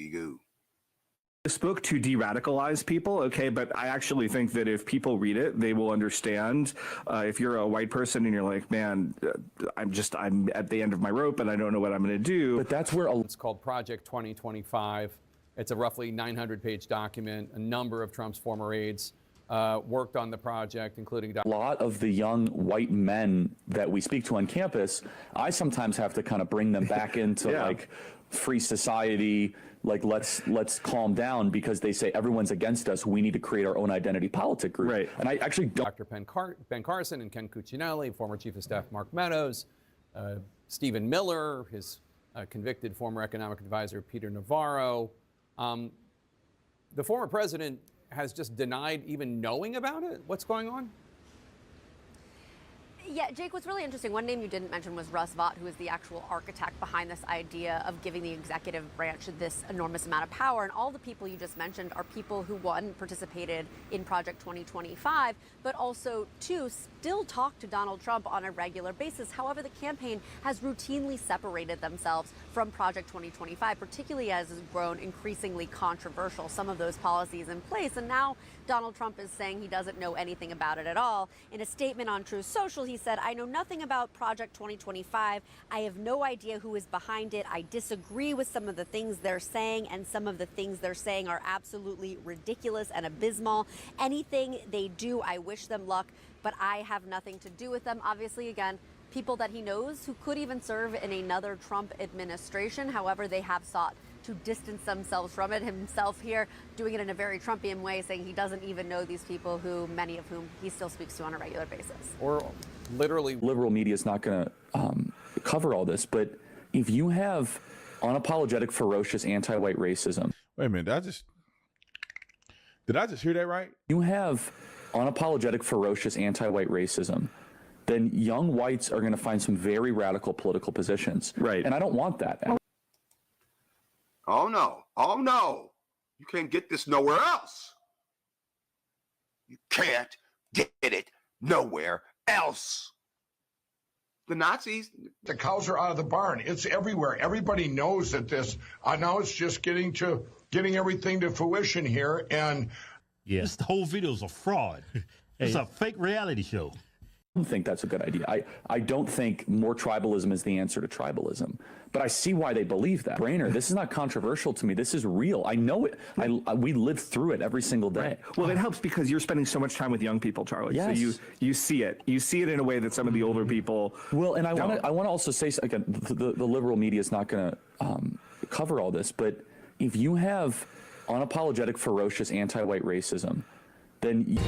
gobbly goo. This book to de-radicalize people, okay, but I actually think that if people read it, they will understand. If you're a white person and you're like, man, I'm at the end of my rope and I don't know what I'm going to do. But that's where it's called Project 2025. It's a roughly 900-page document. A number of Trump's former aides worked on the project, including a lot of the young white men that we speak to on campus. I sometimes have to kind of bring them back into like free society, like let's calm down, because they say everyone's against us. We need to create our own identity politic group. Right. And I actually don't. Dr. Ben Carson and Ken Cuccinelli, former Chief of Staff Mark Meadows, Stephen Miller, his convicted former economic advisor Peter Navarro. The former president has just denied even knowing about it. What's going on? Yeah, Jake, what's really interesting, one name you didn't mention was Russ Vought, who is the actual architect behind this idea of giving the executive branch this enormous amount of power. And all the people you just mentioned are people who, one, participated in Project 2025, but also, two, still talk to Donald Trump on a regular basis. However, the campaign has routinely separated themselves from Project 2025, particularly as it's grown increasingly controversial, some of those policies in place. And now Donald Trump is saying he doesn't know anything about it at all. In a statement on Truth Social, he said, "I know nothing about Project 2025. I have no idea who is behind it. I disagree with some of the things they're saying, and some of the things they're saying are absolutely ridiculous and abysmal. Anything they do, I wish them luck, but I have nothing to do with them." Obviously, again, people that he knows who could even serve in another Trump administration. However, they have sought to distance themselves from it. Himself here doing it in a very Trumpian way, saying he doesn't even know these people, who many of whom he still speaks to on a regular basis. Or literally, liberal media is not going to cover all this, but if you have unapologetic, ferocious anti-white racism. Wait a minute, did I just hear that right? You have unapologetic, ferocious anti-white racism, then young whites are going to find some very radical political positions. Right. And I don't want that. Oh no, you can't get this nowhere else. You can't get it nowhere else. The Nazis. The cows are out of the barn. It's everywhere. Everybody knows that this, now it's just getting everything to fruition here. And yes, the whole video is a fraud. It's a fake reality show. I don't think that's a good idea. I don't think more tribalism is the answer to tribalism, but I see why they believe that. Brainer, this is not controversial to me. This is real. I know it. We live through it every single day. Right. Well, it helps because you're spending so much time with young people, Charlie. Yes. So you see it. You see it in a way that some of the older people. Well, and I want to also say, again, the liberal media is not going to cover all this, but if you have unapologetic, ferocious anti-white racism, then